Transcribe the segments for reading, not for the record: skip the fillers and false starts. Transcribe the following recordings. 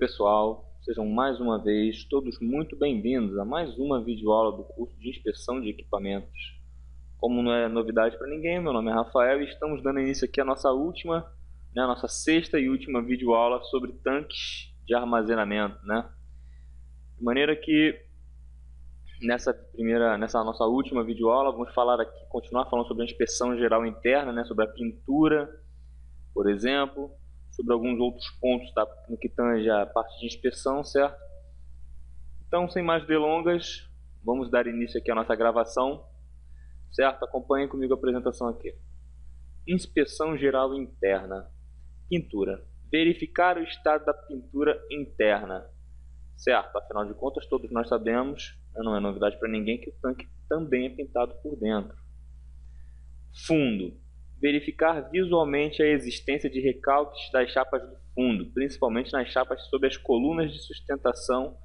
pessoal, sejam mais uma vez todos muito bem-vindos a mais uma videoaula do curso de inspeção de equipamentos. Como não é novidade para ninguém, meu nome é Rafael e estamos dando início aqui à nossa nossa sexta e última videoaula sobre tanques de armazenamento, De maneira que nessa nossa última videoaula vamos continuar falando sobre a inspeção geral interna, sobre a pintura, por exemplo, sobre alguns outros pontos no que tange a parte de inspeção, certo? Então, sem mais delongas, vamos dar início aqui à nossa gravação, certo? Acompanhem comigo a apresentação aqui. Inspeção geral interna. Pintura. Verificar o estado da pintura interna, certo? Afinal de contas, todos nós sabemos, não é novidade para ninguém, que o tanque também é pintado por dentro. Fundo. Verificar visualmente a existência de recalques das chapas do fundo, principalmente nas chapas sobre as colunas de sustentação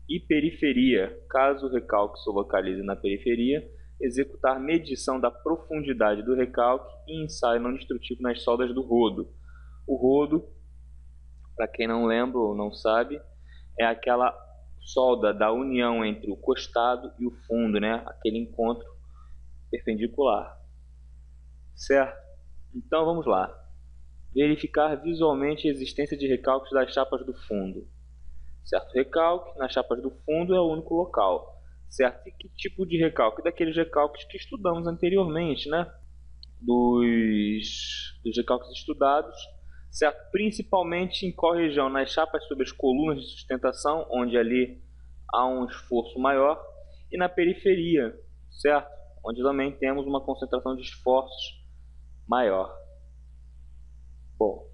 e periferia. Caso o recalque se localize na periferia, executar medição da profundidade do recalque e ensaio não destrutivo nas soldas do rodo. O rodo, para quem não lembra ou não sabe, é aquela solda da união entre o costado e o fundo, aquele encontro perpendicular. Certo? Então vamos lá. Verificar visualmente a existência de recalques das chapas do fundo. Certo? Recalque nas chapas do fundo é o único local. Certo? E que tipo de recalque? Daqueles recalques que estudamos anteriormente, Dos recalques estudados, certo? Principalmente em qual região? Nas chapas sobre as colunas de sustentação, onde ali há um esforço maior, e na periferia, certo? Onde também temos uma concentração de esforços maior. Bom,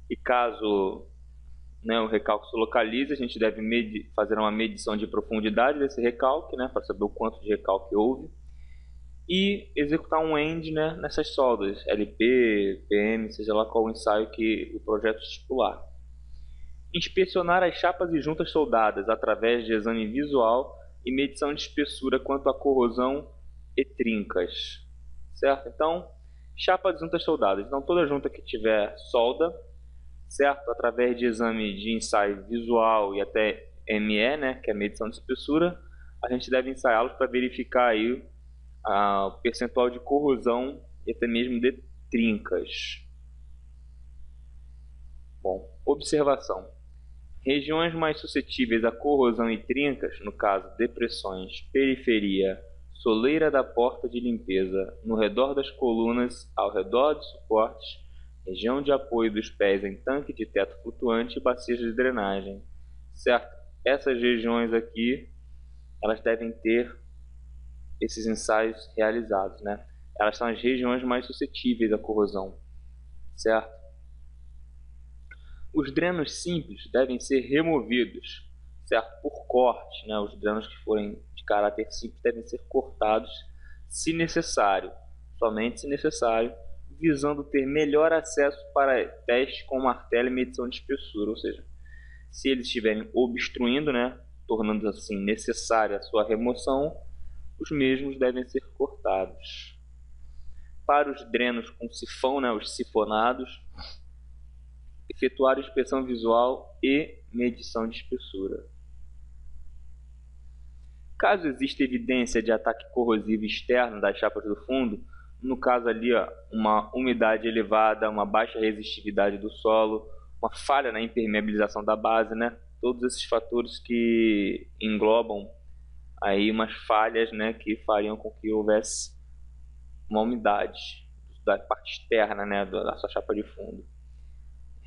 e caso o recalque se localize, a gente deve fazer uma medição de profundidade desse recalque, para saber o quanto de recalque houve, e executar um END nessas soldas, LP, PM, seja lá qual o ensaio que o projeto estipular. Inspecionar as chapas e juntas soldadas através de exame visual e medição de espessura quanto à corrosão e trincas. Certo? Então, chapas e juntas soldadas. Então, toda junta que tiver solda, certo? Através de exame de ensaio visual e até ME, que é a medição de espessura, a gente deve ensaiá-los para verificar aí o percentual de corrosão e até mesmo de trincas. Bom, observação. Regiões mais suscetíveis à corrosão e trincas, no caso depressões, periferia, soleira da porta de limpeza, no redor das colunas, ao redor de suportes, região de apoio dos pés em tanque de teto flutuante e bacias de drenagem. Certo? Essas regiões aqui, elas devem ter esses ensaios realizados, Elas são as regiões mais suscetíveis à corrosão, certo? Os drenos simples devem ser removidos, certo? Por corte, Os drenos que forem de caráter simples devem ser cortados, se necessário, somente se necessário, visando ter melhor acesso para teste com martelo e medição de espessura, ou seja, se eles estiverem obstruindo, tornando assim necessária a sua remoção, os mesmos devem ser cortados. Para os drenos com sifão, os sifonados, efetuar inspeção visual e medição de espessura. Caso exista evidência de ataque corrosivo externo das chapas do fundo, no caso ali uma umidade elevada, uma baixa resistividade do solo, uma falha na impermeabilização da base, todos esses fatores que englobam aí umas falhas, que fariam com que houvesse uma umidade da parte externa, da sua chapa de fundo.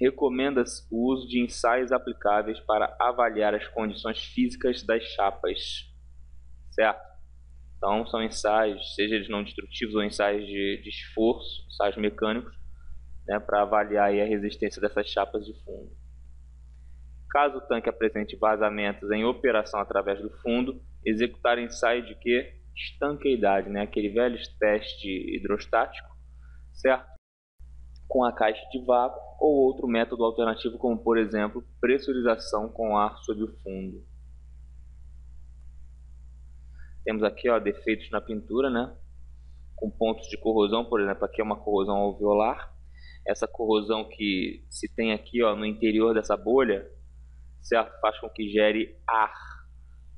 Recomenda-se o uso de ensaios aplicáveis para avaliar as condições físicas das chapas, certo? Então, são ensaios, seja eles não destrutivos ou ensaios de esforço, ensaios mecânicos, para avaliar aí a resistência dessas chapas de fundo. Caso o tanque apresente vazamentos em operação através do fundo, executar ensaio de quê? Estanqueidade, aquele velho teste hidrostático, certo? Com a caixa de vácuo ou outro método alternativo, como por exemplo, pressurização com ar sob o fundo. Temos aqui defeitos na pintura, com pontos de corrosão, por exemplo, aqui é uma corrosão alveolar. Essa corrosão que se tem aqui, ó, no interior dessa bolha, certo? Faz com que gere ar,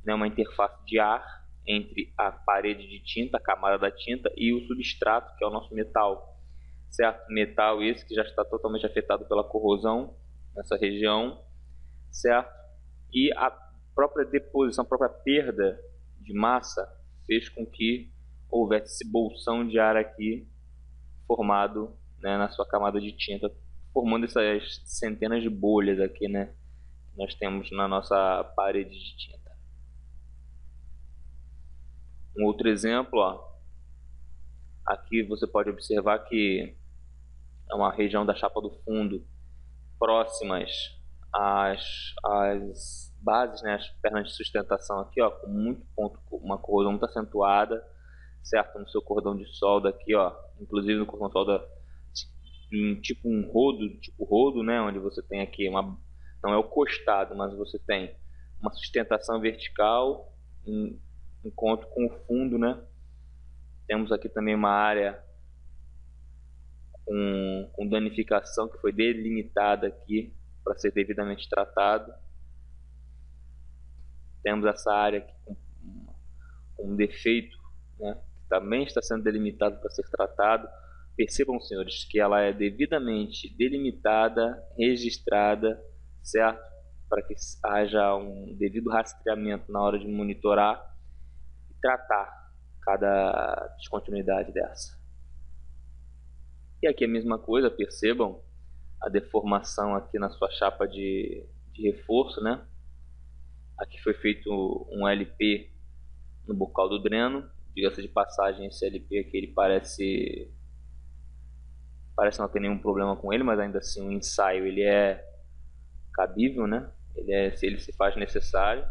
né? Uma interface de ar entre a parede de tinta, a camada da tinta, e o substrato, que é o nosso metal, certo? Metal esse que já está totalmente afetado pela corrosão nessa região, certo? E a própria deposição, a própria perda de massa fez com que houvesse esse bolsão de ar aqui formado, né, na sua camada de tinta, formando essas centenas de bolhas aqui, né, que nós temos na nossa parede de tinta. Um outro exemplo, ó, aqui você pode observar que é uma região da chapa do fundo próximas às bases, né, as pernas de sustentação aqui, ó, com muito ponto, uma corrosão muito acentuada, certo? No seu cordão de solda aqui, ó, inclusive no cordão de solda tipo um rodo, né, onde você tem aqui não é o costado, mas você tem uma sustentação vertical em encontro com o fundo, né? Temos aqui também uma área com danificação que foi delimitada aqui para ser devidamente tratado. Temos essa área aqui com um defeito, né, que também está sendo delimitado para ser tratado. Percebam, senhores, que ela é devidamente delimitada, registrada, certo? Para que haja um devido rastreamento na hora de monitorar e tratar cada descontinuidade dessa. E aqui a mesma coisa, percebam a deformação aqui na sua chapa de reforço, né? Aqui foi feito um LP no bocal do dreno. Diga-se de passagem, esse LP aqui ele parece não ter nenhum problema com ele, mas ainda assim o ensaio ele é cabível, né? Ele se faz necessário.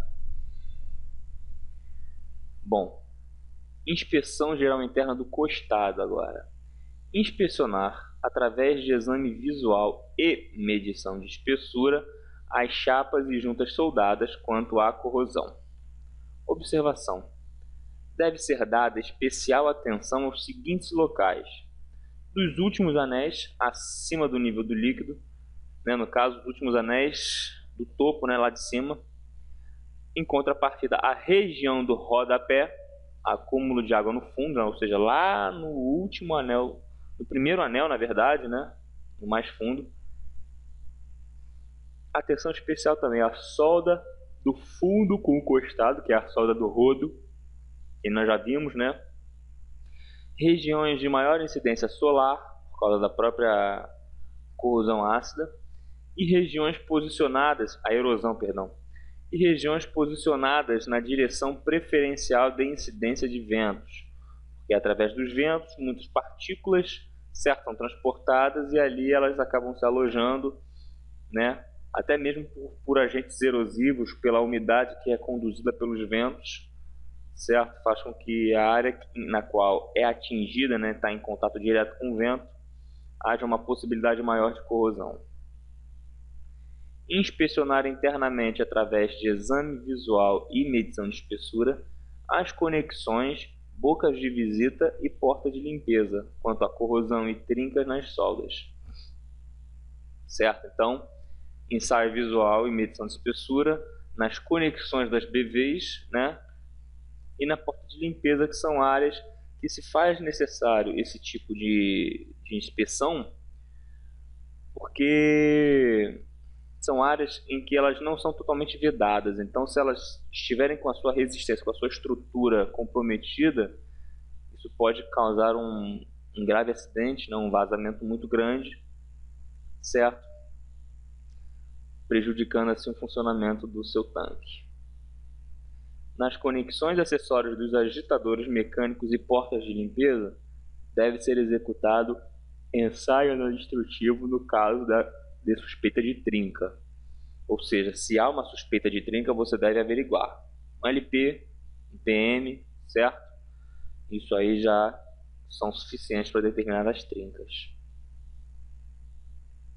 Bom, inspeção geral interna do costado agora. Inspecionar através de exame visual e medição de espessura as chapas e juntas soldadas quanto à corrosão. Observação: deve ser dada especial atenção aos seguintes locais: dos últimos anéis acima do nível do líquido, né, no caso, os últimos anéis do topo, né, lá de cima, em contrapartida a região do rodapé, acúmulo de água no fundo, né, ou seja, lá no último anel, no primeiro anel, na verdade, né, no mais fundo. Atenção especial também à solda do fundo com o costado, que é a solda do rodo, que nós já vimos, né? Regiões de maior incidência solar, por causa da própria corrosão ácida, e regiões posicionadas, a erosão, perdão, e regiões posicionadas na direção preferencial de incidência de ventos, porque através dos ventos muitas partículas são transportadas e ali elas acabam se alojando, né? Até mesmo por agentes erosivos, pela umidade que é conduzida pelos ventos, certo? Faz com que a área na qual é atingida, né, está em contato direto com o vento, haja uma possibilidade maior de corrosão. Inspecionar internamente através de exame visual e medição de espessura as conexões, bocas de visita e porta de limpeza quanto à corrosão e trincas nas soldas, certo? Então, ensaio visual e medição de espessura nas conexões das BVs, né, e na porta de limpeza, que são áreas que se faz necessário esse tipo de inspeção, porque são áreas em que elas não são totalmente vedadas. Então, se elas estiverem com a sua resistência, com a sua estrutura comprometida, isso pode causar um grave acidente, né, um vazamento muito grande, certo? Prejudicando assim o funcionamento do seu tanque. Nas conexões e acessórios dos agitadores mecânicos e portas de limpeza, deve ser executado ensaio não destrutivo no caso de suspeita de trinca. Ou seja, se há uma suspeita de trinca, você deve averiguar. Um LP, um PM, certo? Isso aí já são suficientes para determinar as trincas.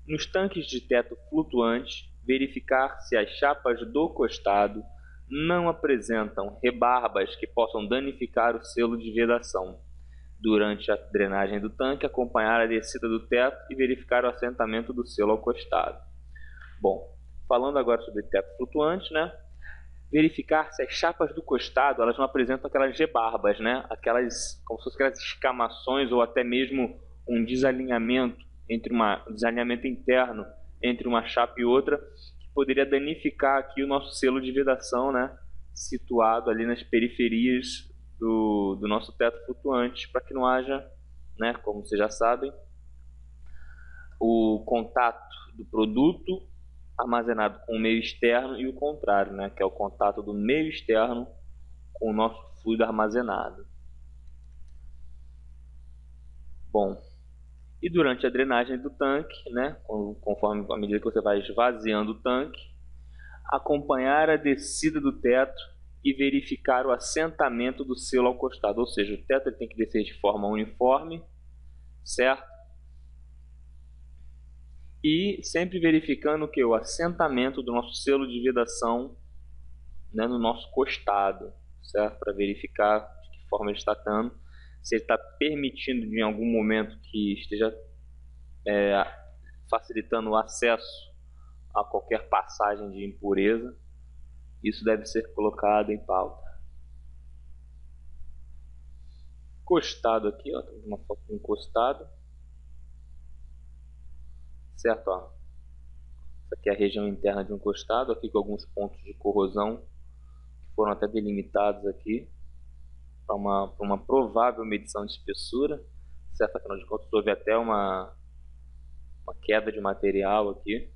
Nos tanques de teto flutuante, verificar se as chapas do costado não apresentam rebarbas que possam danificar o selo de vedação. durante a drenagem do tanque, acompanhar a descida do teto e verificar o assentamento do selo ao costado. Bom, falando agora sobre teto flutuante, né? Verificar se as chapas do costado elas não apresentam aquelas rebarbas, né? Aquelas, como se fossem aquelas escamações ou até mesmo um desalinhamento desalinhamento interno entre uma chapa e outra, que poderia danificar aqui o nosso selo de vedação, né? Situado ali nas periferias do nosso teto flutuante, para que não haja, né? Como vocês já sabem, o contato do produto armazenado com o meio externo e o contrário, né, que é o contato do meio externo com o nosso fluido armazenado. Bom, e durante a drenagem do tanque, né, conforme à medida que você vai esvaziando o tanque, acompanhar a descida do teto e verificar o assentamento do selo ao costado, ou seja, o teto tem que descer de forma uniforme, certo? E sempre verificando que o assentamento do nosso selo de vedação, né, no nosso costado, certo? Para verificar de que forma ele está estando, se ele está permitindo em algum momento que esteja facilitando o acesso a qualquer passagem de impureza. Isso deve ser colocado em pauta. Costado aqui, ó, temos uma foto de encostado. Certo, ó. Essa aqui é a região interna de um encostado, aqui com alguns pontos de corrosão que foram até delimitados aqui para uma provável medição de espessura, certo? Afinal de contas, houve até uma queda de material aqui.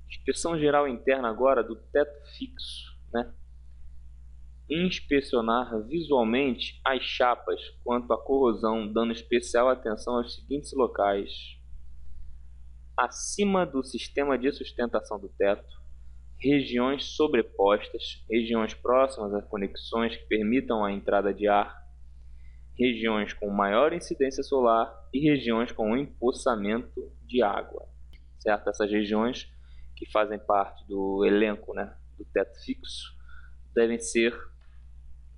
Inspeção geral interna agora do teto fixo, né? Inspecionar visualmente as chapas quanto à corrosão, dando especial atenção aos seguintes locais: acima do sistema de sustentação do teto, regiões sobrepostas, regiões próximas a conexões que permitam a entrada de ar, regiões com maior incidência solar e regiões com empoçamento de água. Certo? Essas regiões que fazem parte do elenco, né, do teto fixo devem ser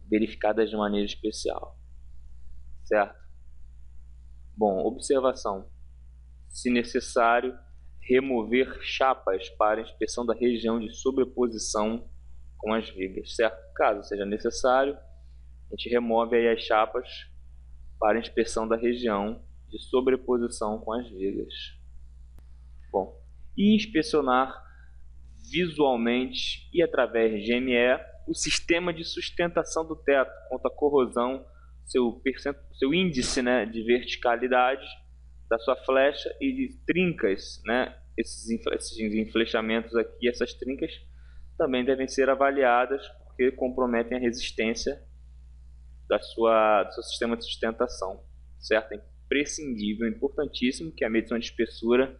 verificadas de maneira especial. Certo? Bom, observação. Se necessário, remover chapas para inspeção da região de sobreposição com as vigas, certo? Caso seja necessário, a gente remove aí as chapas para inspeção da região de sobreposição com as vigas. Bom, e inspecionar visualmente e através de GME o sistema de sustentação do teto contra a corrosão, seu índice, né, de verticalidade da sua flecha e de trincas, né? Esses enflechamentos aqui, essas trincas também devem ser avaliadas porque comprometem a resistência do seu sistema de sustentação, certo? É imprescindível, importantíssimo que a medição de espessura,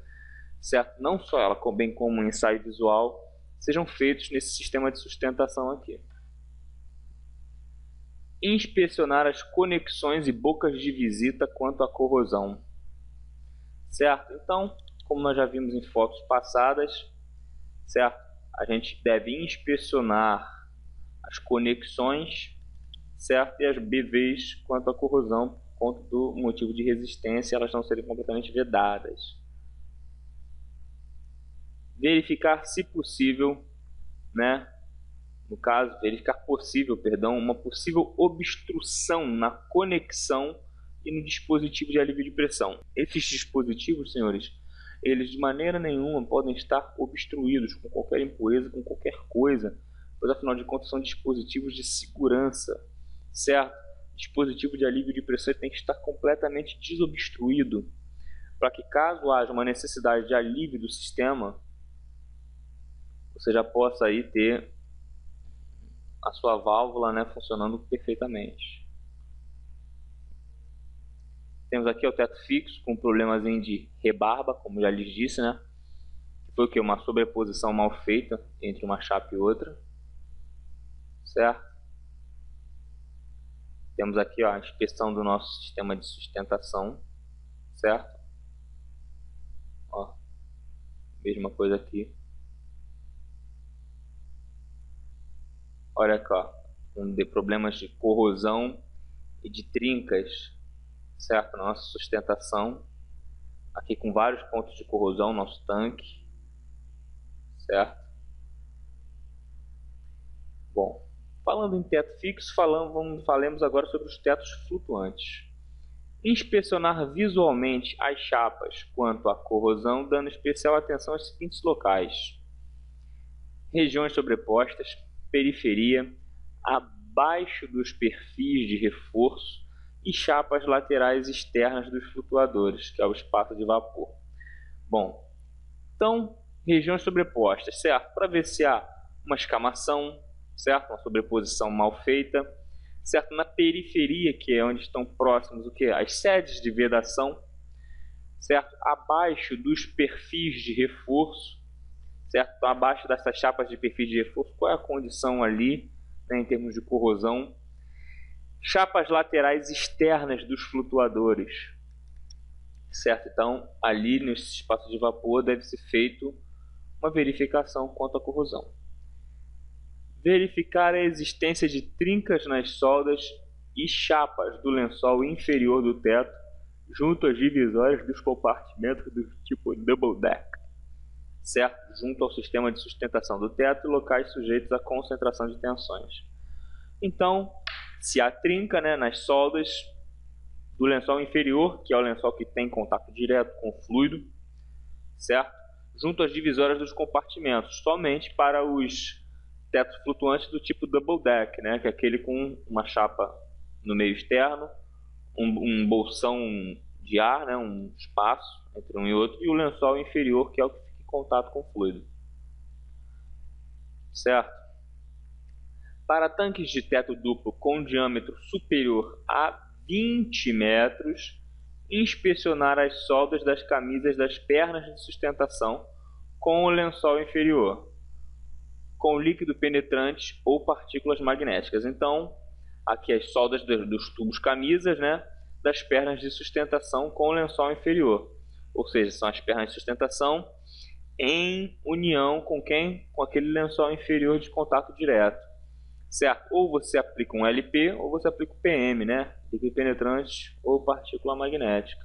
certo? Não só ela, bem como o ensaio visual, sejam feitos nesse sistema de sustentação aqui. Inspecionar as conexões e bocas de visita quanto à corrosão. Certo? Então, como nós já vimos em fotos passadas, certo? A gente deve inspecionar as conexões, certo? E as BVs quanto à corrosão, por conta do motivo de resistência, elas não serem completamente vedadas. Verificar se possível, né? No caso, verificar possível, perdão, uma possível obstrução na conexão e no dispositivo de alívio de pressão. Esses dispositivos, senhores, eles de maneira nenhuma podem estar obstruídos com qualquer impureza, com qualquer coisa, pois afinal de contas são dispositivos de segurança, certo? Dispositivo de alívio de pressão tem que estar completamente desobstruído, para que caso haja uma necessidade de alívio do sistema, você já possa aí ter a sua válvula, né, funcionando perfeitamente. Temos aqui o teto fixo com problemas de rebarba, como já lhes disse, né? Foi o que? Uma sobreposição mal feita entre uma chapa e outra, certo? Temos aqui, ó, a inspeção do nosso sistema de sustentação, certo? Ó, mesma coisa aqui. Olha aqui, ó, com problemas de corrosão e de trincas certo? Nossa sustentação, aqui com vários pontos de corrosão, nosso tanque, certo? Bom, falando em teto fixo, falemos agora sobre os tetos flutuantes. Inspecionar visualmente as chapas quanto à corrosão, dando especial atenção aos seguintes locais: regiões sobrepostas, periferia, abaixo dos perfis de reforço e chapas laterais externas dos flutuadores, que é o espaço de vapor. Bom, então, regiões sobrepostas, certo? Para ver se há uma escamação, certo? Uma sobreposição mal feita, certo? Na periferia, que é onde estão próximos o que? As sedes de vedação, certo? Abaixo dos perfis de reforço, certo? Então, abaixo dessas chapas de perfis de reforço, qual é a condição ali, né, em termos de corrosão? Chapas laterais externas dos flutuadores, certo? Então, ali nesse espaço de vapor deve ser feito uma verificação quanto à corrosão. Verificar a existência de trincas nas soldas e chapas do lençol inferior do teto, junto às divisórias dos compartimentos do tipo double deck, certo? Junto ao sistema de sustentação do teto e locais sujeitos à concentração de tensões. Então, se há trinca, né, nas soldas do lençol inferior, que é o lençol que tem contato direto com o fluido, certo? Junto às divisórias dos compartimentos, somente para os tetos flutuantes do tipo double deck, né, que é aquele com uma chapa no meio externo, um bolsão de ar, né, um espaço entre um e outro, e o lençol inferior, que é o que fica em contato com o fluido, certo? Para tanques de teto duplo com diâmetro superior a 20 metros, inspecionar as soldas das camisas das pernas de sustentação com o lençol inferior, com líquido penetrante ou partículas magnéticas. Então, aqui as soldas dos tubos camisas, né, das pernas de sustentação com o lençol inferior. Ou seja, são as pernas de sustentação em união com quem? Com aquele lençol inferior de contato direto, certo? Ou você aplica um LP ou você aplica o PM, né? Líquido penetrante ou partícula magnética.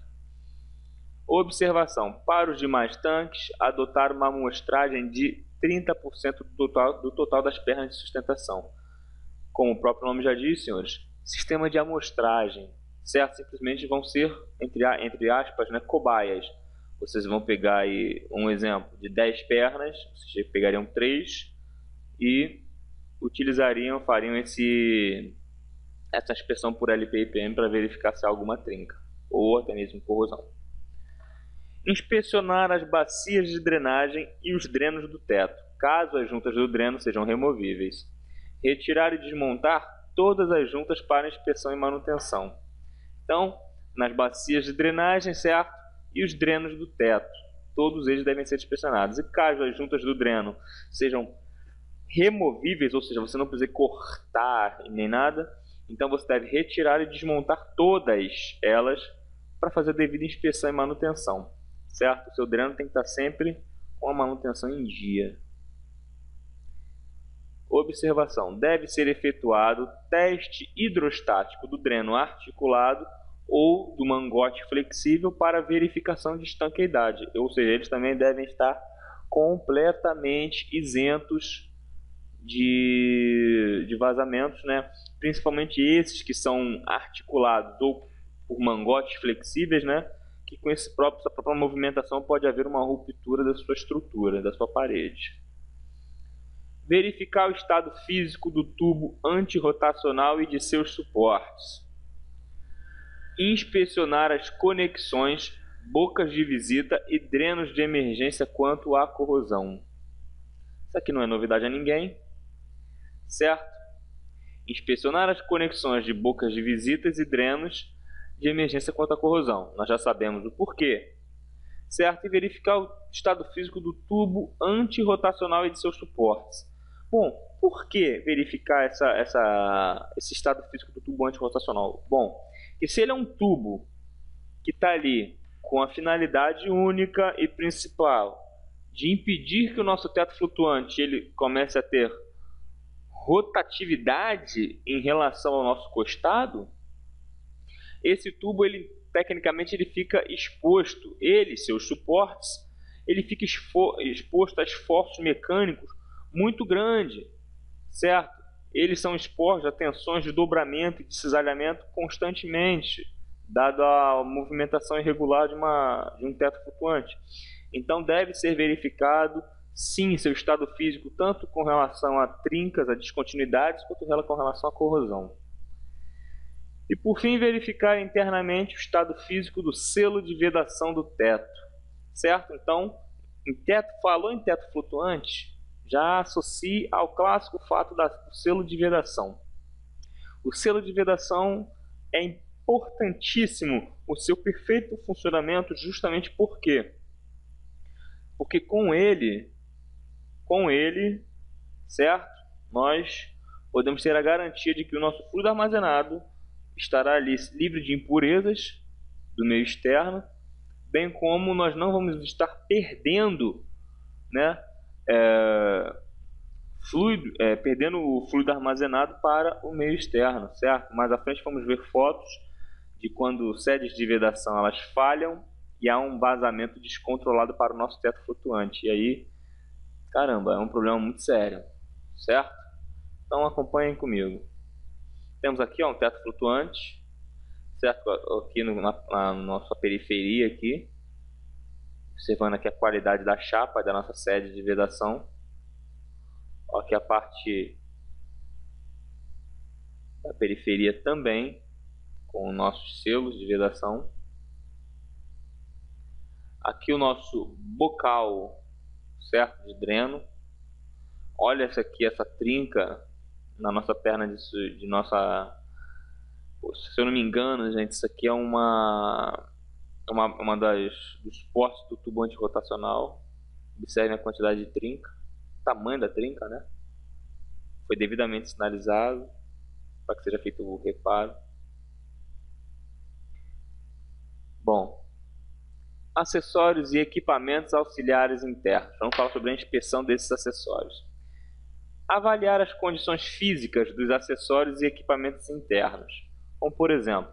Observação: para os demais tanques, adotar uma amostragem de 30% do total das pernas de sustentação. Como o próprio nome já diz, senhores, sistema de amostragem, certo? Simplesmente vão ser, entre aspas, né, cobaias. Vocês vão pegar aí um exemplo de 10 pernas, vocês pegariam 3 e fariam essa inspeção por LP e PM para verificar se há alguma trinca ou até mesmo corrosão. Inspecionar as bacias de drenagem e os drenos do teto, caso as juntas do dreno sejam removíveis. Retirar e desmontar todas as juntas para inspeção e manutenção. Então, nas bacias de drenagem, certo? E os drenos do teto, todos eles devem ser inspecionados. E caso as juntas do dreno sejam removíveis, ou seja, você não precisa cortar nem nada, então você deve retirar e desmontar todas elas para fazer a devida inspeção e manutenção, certo? O seu dreno tem que estar sempre com a manutenção em dia. Observação: deve ser efetuado teste hidrostático do dreno articulado ou do mangote flexível para verificação de estanqueidade, ou seja, eles também devem estar completamente isentos de vazamentos, né? Principalmente esses que são articulados ou por mangotes flexíveis, né? Que com essa própria movimentação pode haver uma ruptura da sua estrutura, da sua parede. Verificar o estado físico do tubo antirrotacional e de seus suportes. Inspecionar as conexões, bocas de visita e drenos de emergência quanto à corrosão. Isso aqui não é novidade a ninguém, certo? Inspecionar as conexões de bocas de visitas e drenos de emergência quanto à corrosão. Nós já sabemos o porquê, certo? E verificar o estado físico do tubo antirrotacional e de seus suportes. Bom, por que verificar esse estado físico do tubo antirrotacional? Bom, que se ele é um tubo que está ali com a finalidade única e principal de impedir que o nosso teto flutuante ele comece a ter rotatividade em relação ao nosso costado, esse tubo ele tecnicamente, ele fica exposto, ele, seus suportes, ele fica exposto a esforços mecânicos muito grandes, certo? Eles são expostos a tensões de dobramento e de cisalhamento constantemente, dado a movimentação irregular de um teto flutuante. Então deve ser verificado, sim, seu estado físico, tanto com relação a trincas, a descontinuidades, quanto com relação à corrosão. E por fim, verificar internamente o estado físico do selo de vedação do teto, certo? Então, falou em teto flutuante, já associe ao clássico fato do selo de vedação. O selo de vedação é importantíssimo o seu perfeito funcionamento, justamente por quê? Porque com ele, certo? Nós podemos ter a garantia de que o nosso fluido armazenado estará ali livre de impurezas do meio externo, bem como nós não vamos estar perdendo, né, perdendo o fluido armazenado para o meio externo, certo? Mais à frente vamos ver fotos de quando sedes de vedação elas falham e há um vazamento descontrolado para o nosso teto flutuante. E aí, caramba, é um problema muito sério, certo? Então acompanhem comigo. Temos aqui um teto flutuante, certo? Aqui na nossa periferia aqui, observando aqui a qualidade da chapa e da nossa sede de vedação. Aqui a parte da periferia também, com nossos selos de vedação. Aqui o nosso bocal, certo, de dreno. Olha essa trinca na nossa perna de nossa... Se eu não me engano, gente, isso aqui é uma dos suportes do tubo antirrotacional. Observem a quantidade de trinca, o tamanho da trinca, né? Foi devidamente sinalizado para que seja feito o reparo. Bom, acessórios e equipamentos auxiliares internos. Vamos falar sobre a inspeção desses acessórios. Avaliar as condições físicas dos acessórios e equipamentos internos, como por exemplo,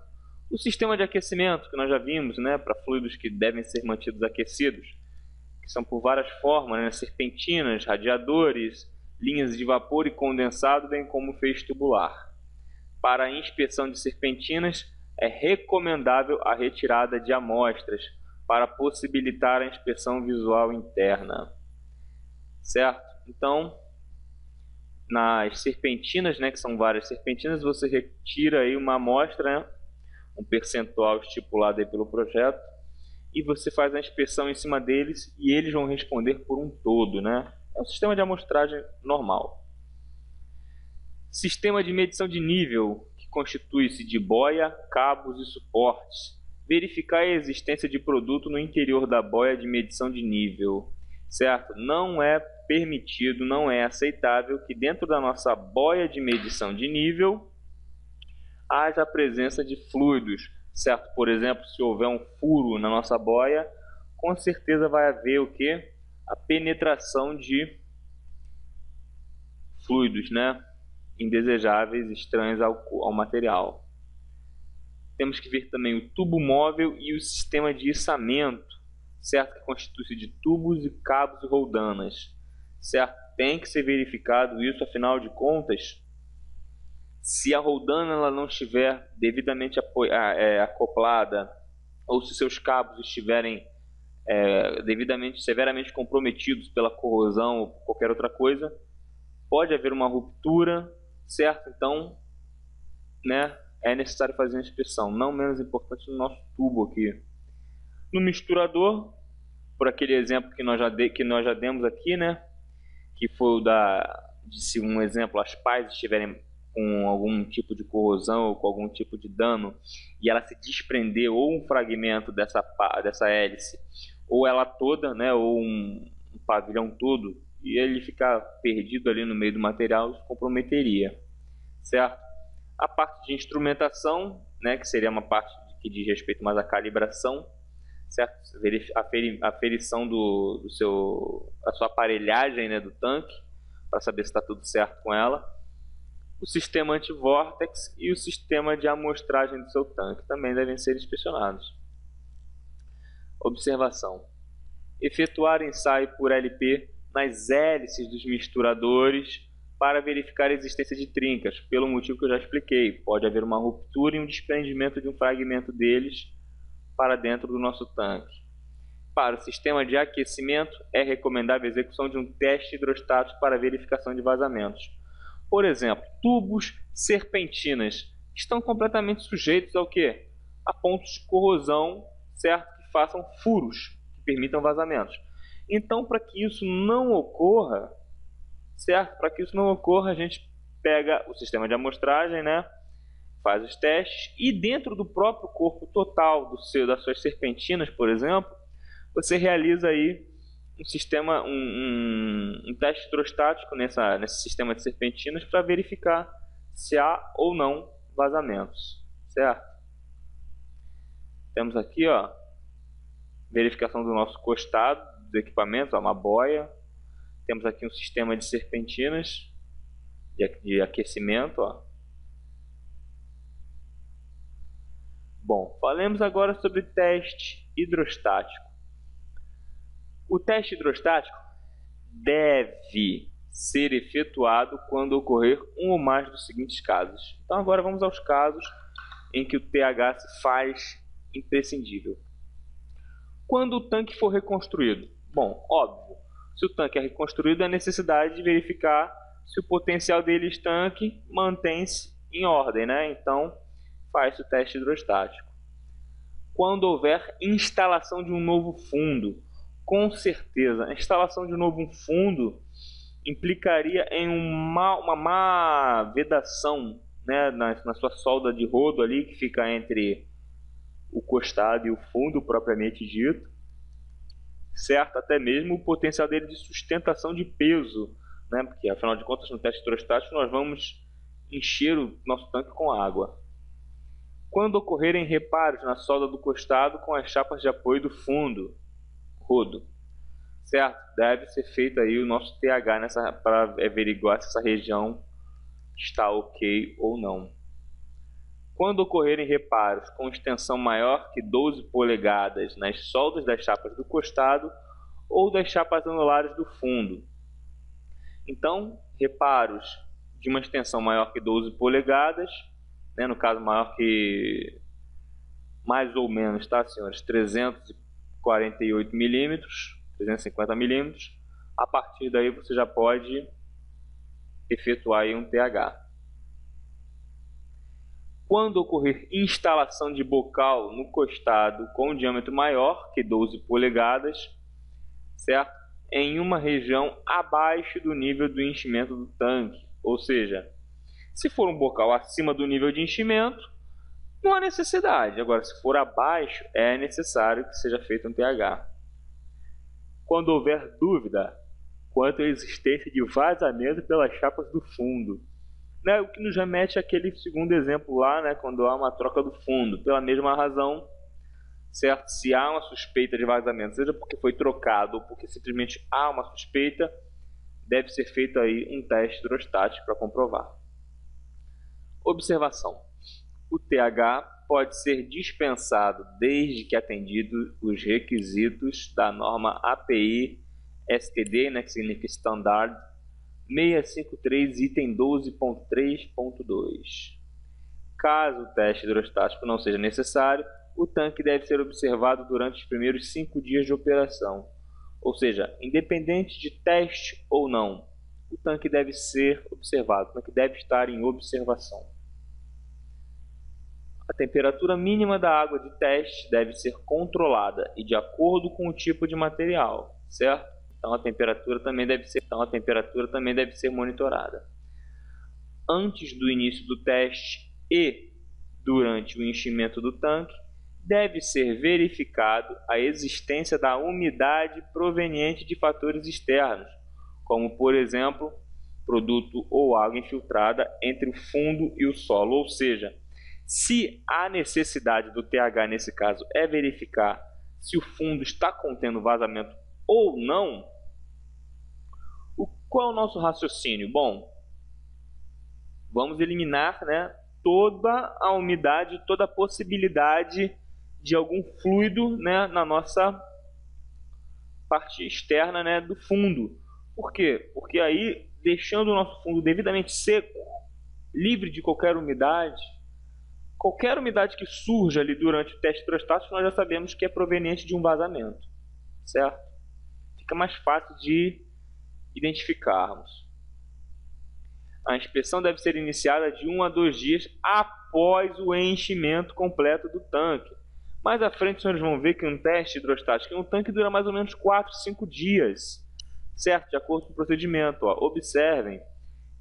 o sistema de aquecimento que nós já vimos, né, para fluidos que devem ser mantidos aquecidos, que são por várias formas, né, serpentinas, radiadores, linhas de vapor e condensado, bem como feixe tubular. Para a inspeção de serpentinas, é recomendável a retirada de amostras para possibilitar a inspeção visual interna, certo? Então, nas serpentinas, né, que são várias serpentinas, você retira aí uma amostra, né, um percentual estipulado aí pelo projeto, e você faz a inspeção em cima deles e eles vão responder por um todo, né? É um sistema de amostragem normal. Sistema de medição de nível, que constitui-se de boia, cabos e suportes. Verificar a existência de produto no interior da boia de medição de nível, certo? Não é permitido, não é aceitável que dentro da nossa boia de medição de nível haja a presença de fluidos, certo? Por exemplo, se houver um furo na nossa boia, com certeza vai haver o quê? A penetração de fluidos, né, indesejáveis, estranhos ao material. Temos que ver também o tubo móvel e o sistema de içamento, certo? Que constitui-se de tubos e cabos e roldanas, certo? Tem que ser verificado isso, afinal de contas, se a roldana ela não estiver devidamente acoplada, ou se seus cabos estiverem severamente comprometidos pela corrosão ou qualquer outra coisa, pode haver uma ruptura, certo? Então, né, é necessário fazer uma inspeção, não menos importante no nosso tubo aqui. No misturador, por aquele exemplo que nós já demos aqui, né, que foi se um exemplo, as pás estiverem com algum tipo de corrosão ou com algum tipo de dano e ela se desprender, ou um fragmento dessa hélice, ou ela toda, né, ou um pavilhão todo, e ele ficar perdido ali no meio do material, isso comprometeria, certo? A parte de instrumentação, né, que seria uma parte que diz respeito mais à calibração, certo? Aferição da sua aparelhagem, né, do tanque, para saber se está tudo certo com ela. O sistema anti-vórtex e o sistema de amostragem do seu tanque também devem ser inspecionados. Observação: efetuar ensaio por LP nas hélices dos misturadores para verificar a existência de trincas, pelo motivo que eu já expliquei. Pode haver uma ruptura e um desprendimento de um fragmento deles para dentro do nosso tanque. Para o sistema de aquecimento, é recomendável a execução de um teste hidrostático para verificação de vazamentos. Por exemplo, tubos serpentinas estão completamente sujeitos ao quê? A pontos de corrosão, certo? Que façam furos, que permitam vazamentos. Então, para que isso não ocorra, certo? Para que isso não ocorra, a gente pega o sistema de amostragem, né? Faz os testes e dentro do próprio corpo total das suas serpentinas, por exemplo, você realiza aí um teste hidrostático nesse sistema de serpentinas para verificar se há ou não vazamentos, certo? Temos aqui, ó, verificação do nosso costado dos equipamentos, ó, uma boia. Temos aqui um sistema de serpentinas de aquecimento, ó. Bom, falemos agora sobre teste hidrostático. O teste hidrostático deve ser efetuado quando ocorrer um ou mais dos seguintes casos. Então agora vamos aos casos em que o TH se faz imprescindível. Quando o tanque for reconstruído? Bom, óbvio, se o tanque é reconstruído, há necessidade de verificar se o potencial dele estanque mantém-se em ordem, né? Então, faz o teste hidrostático. Quando houver instalação de um novo fundo, com certeza, a instalação de um novo fundo implicaria em uma má vedação, né, na sua solda de rodo ali, que fica entre o costado e o fundo propriamente dito, certo? Até mesmo o potencial dele de sustentação de peso, né? Porque afinal de contas no teste hidrostático nós vamos encher o nosso tanque com água. Quando ocorrerem reparos na solda do costado com as chapas de apoio do fundo, rodo, certo? Deve ser feito aí o nosso TH para averiguar se essa região está ok ou não. Quando ocorrerem reparos com extensão maior que 12 polegadas nas soldas das chapas do costado ou das chapas anulares do fundo. Então, reparos de uma extensão maior que 12 polegadas, né, no caso maior que mais ou menos, tá, senhores, 348 milímetros, 350 milímetros, a partir daí você já pode efetuar aí um TH. Quando ocorrer instalação de bocal no costado com um diâmetro maior que 12 polegadas, certo? Em uma região abaixo do nível do enchimento do tanque, ou seja, se for um bocal acima do nível de enchimento, não há necessidade. Agora, se for abaixo, é necessário que seja feito um TH. Quando houver dúvida quanto à existência de vazamento pelas chapas do fundo, né, o que nos remete àquele segundo exemplo lá, né, quando há uma troca do fundo, pela mesma razão, certo? Se há uma suspeita de vazamento, seja porque foi trocado ou porque simplesmente há uma suspeita, deve ser feito aí um teste hidrostático para comprovar. Observação: o TH pode ser dispensado desde que atendido os requisitos da norma API STD, né, que significa Standard 653, item 12.3.2. Caso o teste hidrostático não seja necessário, o tanque deve ser observado durante os primeiros 5 dias de operação. Ou seja, independente de teste ou não, o tanque deve ser observado, o tanque deve estar em observação. A temperatura mínima da água de teste deve ser controlada e de acordo com o tipo de material, certo? Então a temperatura também deve ser monitorada. Antes do início do teste e durante o enchimento do tanque, deve ser verificado a existência da umidade proveniente de fatores externos, como por exemplo, produto ou água infiltrada entre o fundo e o solo, ou seja, se a necessidade do TH nesse caso é verificar se o fundo está contendo vazamento ou não, qual é o nosso raciocínio? Bom, Vamos eliminar, né, toda a umidade, toda a possibilidade de algum fluido, né, na nossa parte externa, né, do fundo. Por quê? Porque aí, deixando o nosso fundo devidamente seco, livre de qualquer umidade que surja ali durante o teste hidrostático, nós já sabemos que é proveniente de um vazamento, certo? Fica mais fácil de identificarmos. A inspeção deve ser iniciada de 1 a 2 dias após o enchimento completo do tanque. Mais à frente, vocês vão ver que um teste hidrostático em um tanque dura mais ou menos 4, 5 dias, certo? De acordo com o procedimento. Ó. Observem,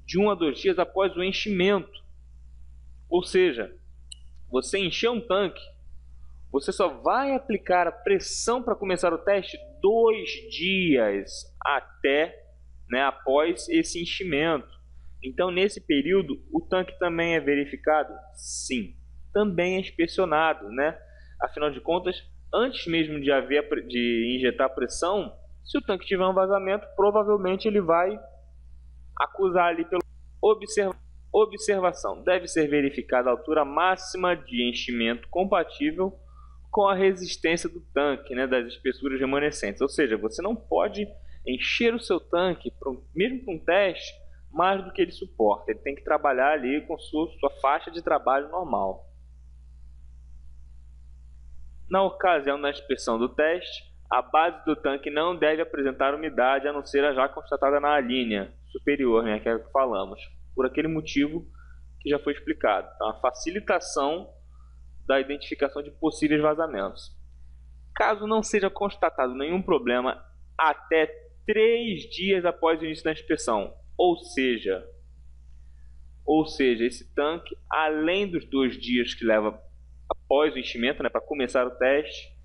de 1 a 2 dias após o enchimento. Ou seja, você encher um tanque, você só vai aplicar a pressão para começar o teste 2 dias após esse enchimento. Então, nesse período, o tanque também é verificado? Sim. Também é inspecionado, né? Afinal de contas, antes mesmo de injetar pressão, se o tanque tiver um vazamento, provavelmente ele vai acusar ali pelo observação. Deve ser verificada a altura máxima de enchimento compatível com a resistência do tanque, né, das espessuras remanescentes. Ou seja, você não pode encher o seu tanque, mesmo para um teste, mais do que ele suporta. Ele tem que trabalhar ali com sua faixa de trabalho normal. Na ocasião da inspeção do teste, a base do tanque não deve apresentar umidade, a não ser a já constatada na linha superior, né, que é o que falamos, por aquele motivo que já foi explicado. Então, a facilitação da identificação de possíveis vazamentos. Caso não seja constatado nenhum problema até 3 dias após o início da inspeção, ou seja, esse tanque, além dos 2 dias que leva após o enchimento, né, para começar o teste,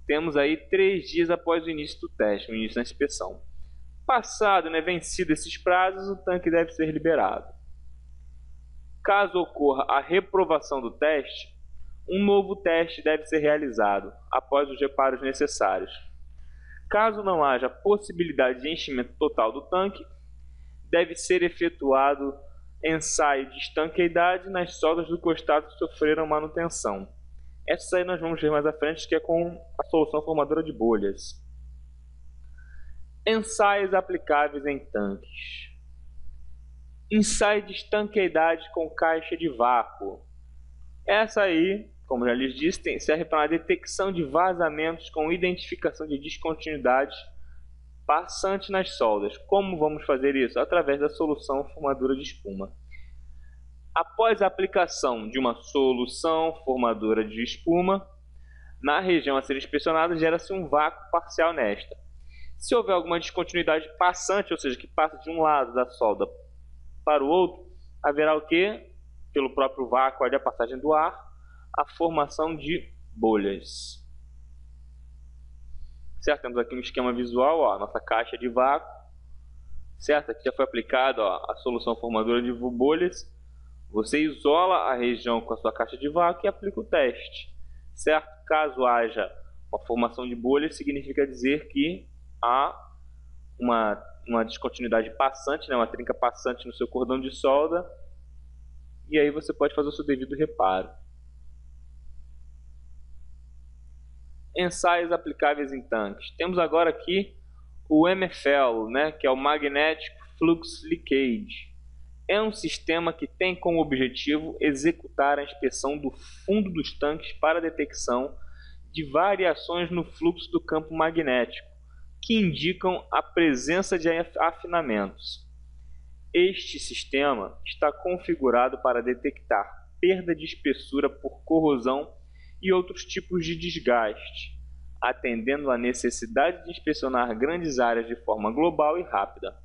temos aí 3 dias após o início do teste, o início da inspeção. Passado, né, vencido esses prazos, o tanque deve ser liberado. Caso ocorra a reprovação do teste, um novo teste deve ser realizado após os reparos necessários. Caso não haja possibilidade de enchimento total do tanque, deve ser efetuado ensaio de estanqueidade nas soldas do costado que sofreram manutenção. Essa aí nós vamos ver mais à frente, que é com a solução formadora de bolhas. Ensaios aplicáveis em tanques. Ensaio de estanqueidade com caixa de vácuo. Essa aí, como já lhes disse, serve para a detecção de vazamentos com identificação de descontinuidades passante nas soldas. Como vamos fazer isso? Através da solução formadora de espuma. Após a aplicação de uma solução formadora de espuma, na região a ser inspecionada, gera-se um vácuo parcial nesta. Se houver alguma descontinuidade passante, ou seja, que passa de um lado da solda para o outro, haverá o que? Pelo próprio vácuo, a passagem do ar, a formação de bolhas. Certo? Temos aqui um esquema visual, ó, nossa caixa de vácuo, certo? Aqui já foi aplicado a solução formadora de bolhas. Você isola a região com a sua caixa de vácuo e aplica o teste, certo? Caso haja uma formação de bolhas, significa dizer que há uma descontinuidade passante, né, uma trinca passante no seu cordão de solda, e aí você pode fazer o seu devido reparo. Ensaios aplicáveis em tanques. Temos agora aqui o MFL, né, que é o Magnetic Flux Leakage. É um sistema que tem como objetivo executar a inspeção do fundo dos tanques para a detecção de variações no fluxo do campo magnético, que indicam a presença de afinamentos. Este sistema está configurado para detectar perda de espessura por corrosão e outros tipos de desgaste, atendendo à necessidade de inspecionar grandes áreas de forma global e rápida.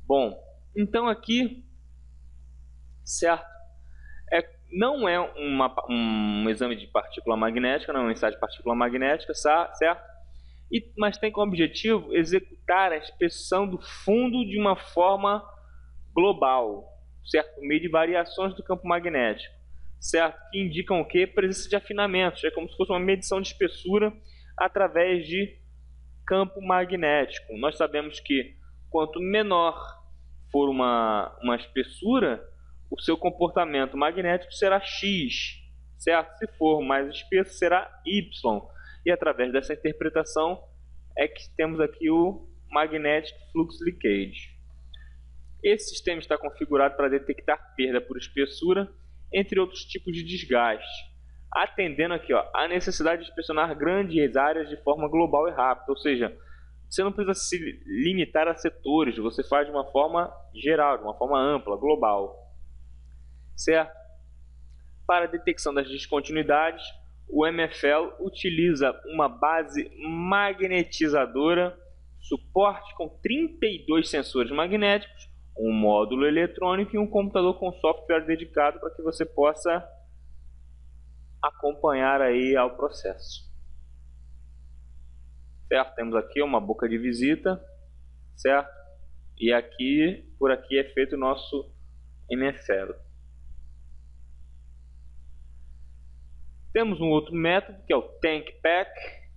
Bom, então aqui, certo? Não é um exame de partícula magnética, não é um ensaio de partícula magnética, certo? Mas tem como objetivo executar a inspeção do fundo de uma forma global, certo? Por meio de variações do campo magnético, certo? Que indicam o quê? Presença de afinamentos. É como se fosse uma medição de espessura através de campo magnético. Nós sabemos que quanto menor for uma espessura, o seu comportamento magnético será X, certo? Se for mais espesso, será Y. E através dessa interpretação é que temos aqui o Magnetic Flux Leakage. Esse sistema está configurado para detectar perda por espessura, entre outros tipos de desgaste, atendendo aqui a necessidade de inspecionar grandes áreas de forma global e rápida. Ou seja, você não precisa se limitar a setores, você faz de uma forma geral, de uma forma ampla, global. Certo? Para a detecção das descontinuidades, o MFL utiliza uma base magnetizadora, suporte com 32 sensores magnéticos, um módulo eletrônico e um computador com software dedicado para que você possa acompanhar aí ao processo. Certo? Temos aqui uma boca de visita, certo? E aqui, por aqui é feito o nosso MFL. Temos um outro método, que é o Tank Pack,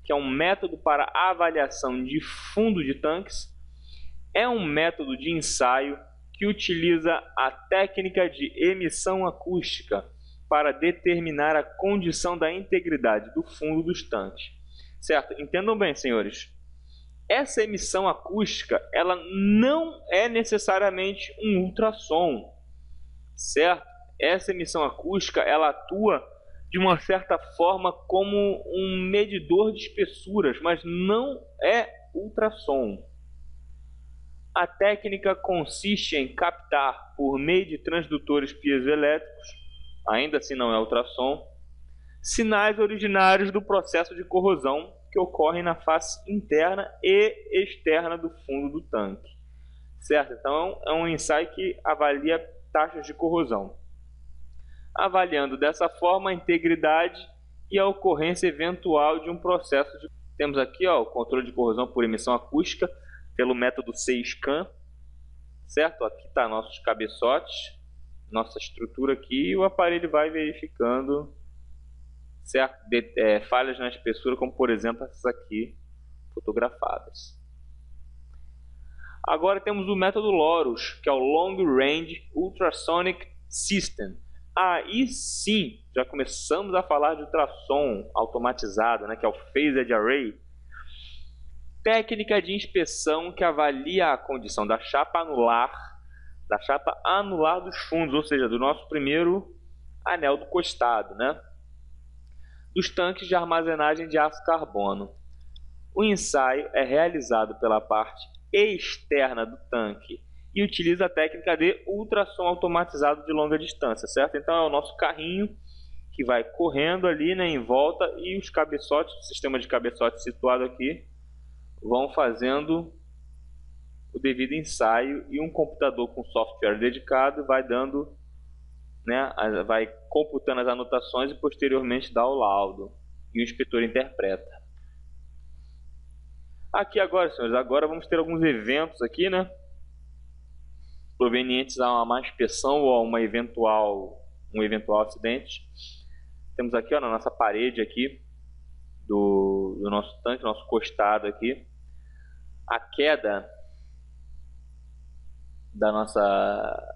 que é um método para avaliação de fundo de tanques. É um método de ensaio que utiliza a técnica de emissão acústica para determinar a condição da integridade do fundo dos tanques. Certo? Entendam bem, senhores. Essa emissão acústica, ela não é necessariamente um ultrassom. Certo? Essa emissão acústica, ela atua de uma certa forma como um medidor de espessuras, mas não é ultrassom. A técnica consiste em captar, por meio de transdutores piezoelétricos, ainda assim não é ultrassom, sinais originários do processo de corrosão que ocorrem na face interna e externa do fundo do tanque. Certo? Então é um ensaio que avalia taxas de corrosão, avaliando dessa forma a integridade e a ocorrência eventual de um processo de... Temos aqui o controle de corrosão por emissão acústica pelo método C-Scan, certo? Aqui está nossos cabeçotes, nossa estrutura aqui, e o aparelho vai verificando, certo? Falhas na espessura, como por exemplo essas aqui fotografadas. Agora temos o método LORUS, que é o Long Range Ultrasonic System. Aí sim, já começamos a falar de ultrassom automatizado, né, que é o Phased Array. Técnica de inspeção que avalia a condição da chapa anular dos fundos, ou seja, do nosso primeiro anel do costado, né, dos tanques de armazenagem de aço carbono. O ensaio é realizado pela parte externa do tanque e utiliza a técnica de ultrassom automatizado de longa distância, certo? Então é o nosso carrinho que vai correndo ali, né, em volta, e os cabeçotes, o sistema de cabeçotes situado aqui, vão fazendo o devido ensaio, e um computador com software dedicado vai dando, né, vai computando as anotações e posteriormente dá o laudo, e o inspetor interpreta. Aqui agora, senhores, agora vamos ter alguns eventos aqui, né, provenientes a uma má inspeção ou a um eventual acidente. Temos aqui na nossa parede aqui do nosso tanque, nosso costado aqui, a queda da nossa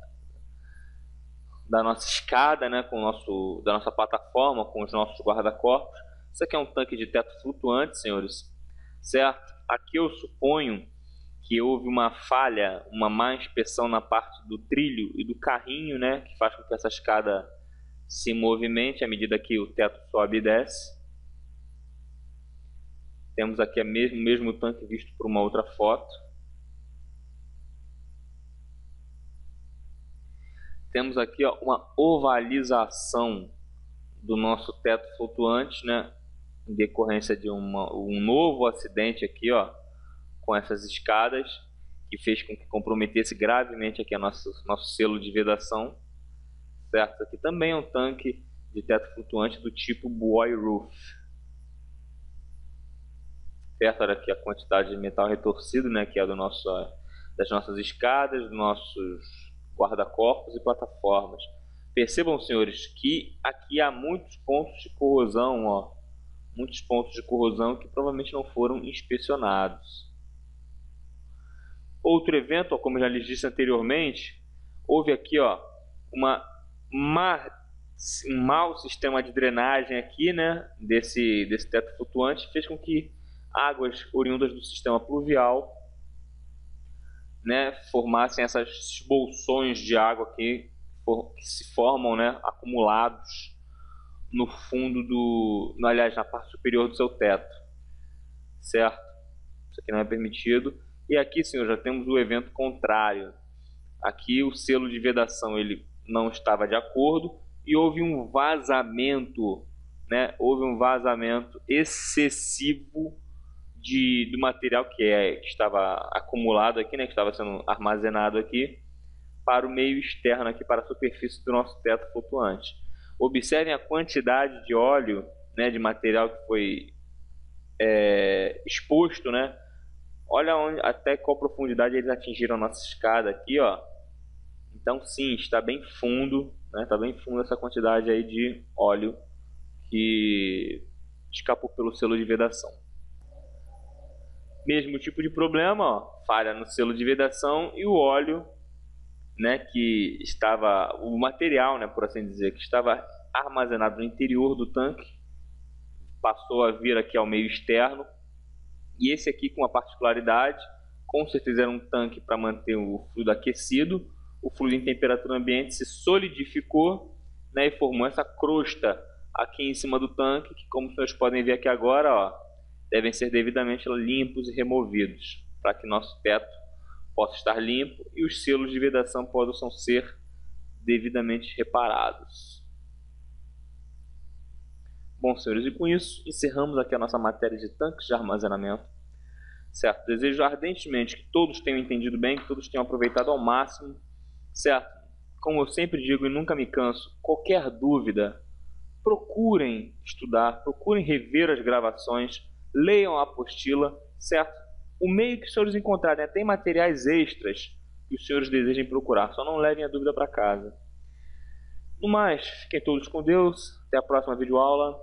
escada, né, da nossa plataforma com os nossos guarda-corpos. Isso aqui é um tanque de teto flutuante, senhores, certo? Aqui eu suponho que houve uma falha, uma má inspeção na parte do trilho e do carrinho, né, que faz com que essa escada se movimente à medida que o teto sobe e desce. Temos aqui o mesmo tanque visto por uma outra foto. Temos aqui uma ovalização do nosso teto flutuante, né, em decorrência de um novo acidente aqui, com essas escadas, que fez com que comprometesse gravemente aqui nosso selo de vedação, certo? Aqui também é um tanque de teto flutuante do tipo buoy roof, certo? Olha aqui a quantidade de metal retorcido, né, que é das nossas escadas, dos nossos guarda-corpos e plataformas. Percebam, senhores, que aqui há muitos pontos de corrosão, muitos pontos de corrosão que provavelmente não foram inspecionados. Outro evento, como já lhes disse anteriormente, houve aqui uma um mau sistema de drenagem aqui, né, desse teto flutuante, fez com que águas oriundas do sistema pluvial, né, formassem esses bolsões de água aqui que se formam, né, acumulados no fundo aliás, na parte superior do seu teto, certo? Isso aqui não é permitido. E aqui, senhor, já temos o evento contrário. Aqui o selo de vedação ele não estava de acordo e houve um vazamento, né? Houve um vazamento excessivo do material que estava acumulado aqui, né? Que estava sendo armazenado aqui para o meio externo aqui, para a superfície do nosso teto flutuante. Observem a quantidade de óleo, né? De material que foi exposto, né? Olha até qual profundidade eles atingiram a nossa escada aqui, ó. Então sim, está bem fundo, né? Está bem fundo essa quantidade aí de óleo que escapou pelo selo de vedação. Mesmo tipo de problema, ó, falha no selo de vedação e o óleo, né, que estava, o material, né, por assim dizer, que estava armazenado no interior do tanque, passou a vir aqui ao meio externo. E esse aqui com uma particularidade, com certeza era um tanque para manter o fluido aquecido. O fluido em temperatura ambiente se solidificou, né, e formou essa crosta aqui em cima do tanque, que como vocês podem ver aqui agora, ó, devem ser devidamente limpos e removidos, para que nosso teto possa estar limpo e os selos de vedação possam ser devidamente reparados. Bom, senhores, e com isso encerramos aqui a nossa matéria de tanques de armazenamento. Certo? Desejo ardentemente que todos tenham entendido bem, que todos tenham aproveitado ao máximo. Certo? Como eu sempre digo e nunca me canso, qualquer dúvida, procurem estudar, procurem rever as gravações, leiam a apostila, certo? O meio que os senhores encontrarem, tem materiais extras que os senhores desejem procurar, só não levem a dúvida para casa. No mais, fiquem todos com Deus, até a próxima videoaula.